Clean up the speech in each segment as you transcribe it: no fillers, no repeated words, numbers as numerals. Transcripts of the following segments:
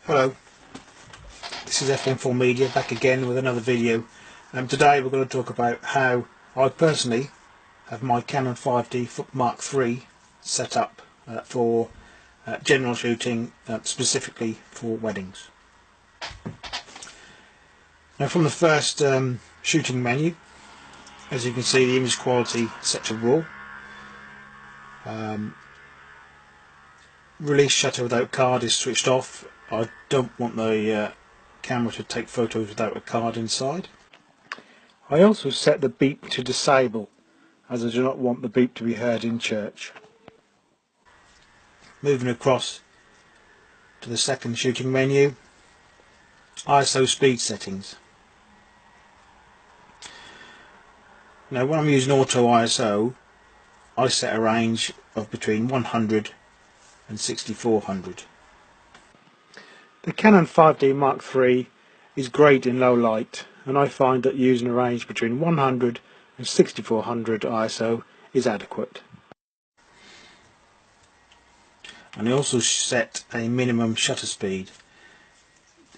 Hello, this is F14 Media back again with another video. Today we're going to talk about how I personally have my Canon 5D Mark III set up for general shooting, specifically for weddings. Now, from the first shooting menu, as you can see, the image quality set to RAW. Release shutter without card is switched off. I don't want the camera to take photos without a card inside. I also set the beep to disable, as I do not want the beep to be heard in church. Moving across to the second shooting menu, ISO speed settings. Now, when I'm using auto ISO, I set a range of between 100 and 6400. The Canon 5D Mark III is great in low light, and I find that using a range between 100 and 6400 ISO is adequate. And I also set a minimum shutter speed.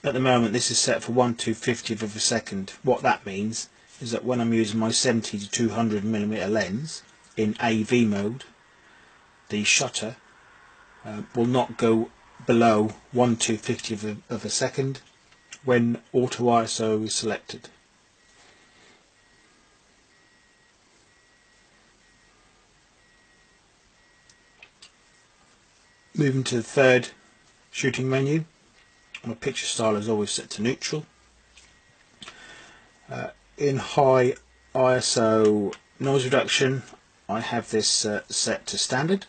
At the moment this is set for 1/250th of a second. What that means is that when I'm using my 70 to 200mm lens in AV mode, the shutter will not go below 1/250th of a second when auto ISO is selected. Moving to the third shooting menu, my picture style is always set to neutral. In high ISO noise reduction, I have this set to standard.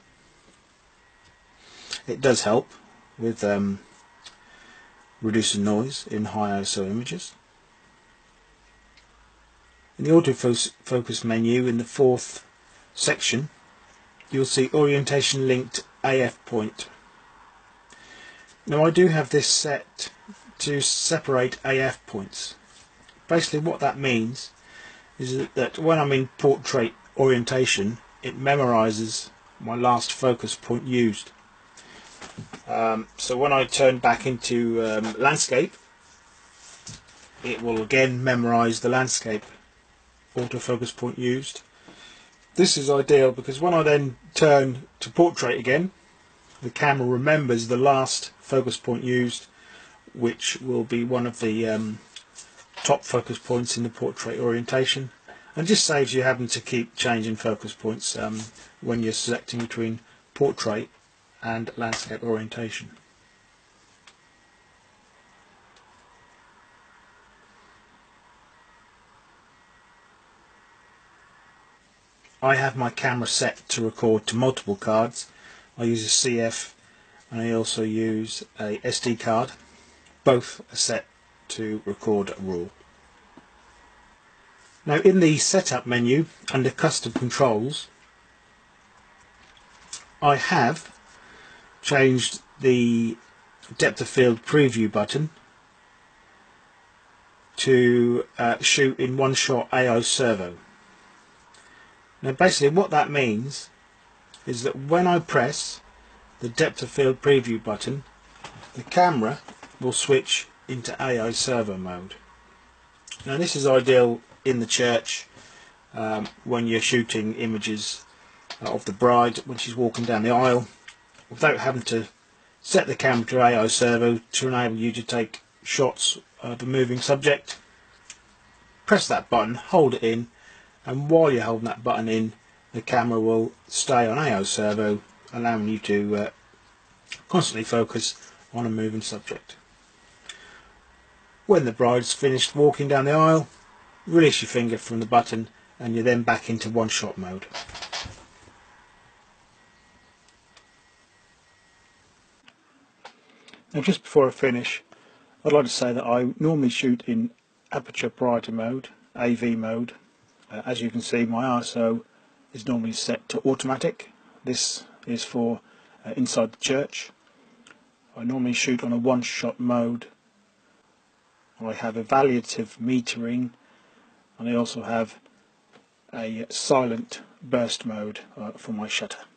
It does help with reducing noise in high ISO images. In the autofocus menu in the fourth section, you'll see orientation linked AF point. Now, I do have this set to separate AF points. Basically what that means is that when I'm in portrait orientation, it memorises my last focus point used. So when I turn back into landscape, it will again memorise the landscape autofocus point used. This is ideal because when I then turn to portrait again, the camera remembers the last focus point used, which will be one of the top focus points in the portrait orientation, and just saves you having to keep changing focus points when you're selecting between portrait and landscape orientation. I have my camera set to record to multiple cards. I use a CF and I also use a SD card. Both are set to record RAW. Now, in the setup menu under custom controls, I have changed the depth of field preview button to shoot in one shot AI servo. Now, basically what that means is that when I press the depth of field preview button, the camera will switch into AI servo mode. Now, this is ideal in the church when you're shooting images of the bride when she's walking down the aisle, without having to set the camera to AI servo to enable you to take shots of a moving subject. Press that button, hold it in, and while you're holding that button in, the camera will stay on AI servo, allowing you to constantly focus on a moving subject. When the bride's finished walking down the aisle, release your finger from the button and you're then back into one shot mode. Now, just before I finish, I'd like to say that I normally shoot in aperture priority mode, AV mode. As you can see, my ISO is normally set to automatic. This is for inside the church. I normally shoot on a one-shot mode. I have evaluative metering, and I also have a silent burst mode for my shutter.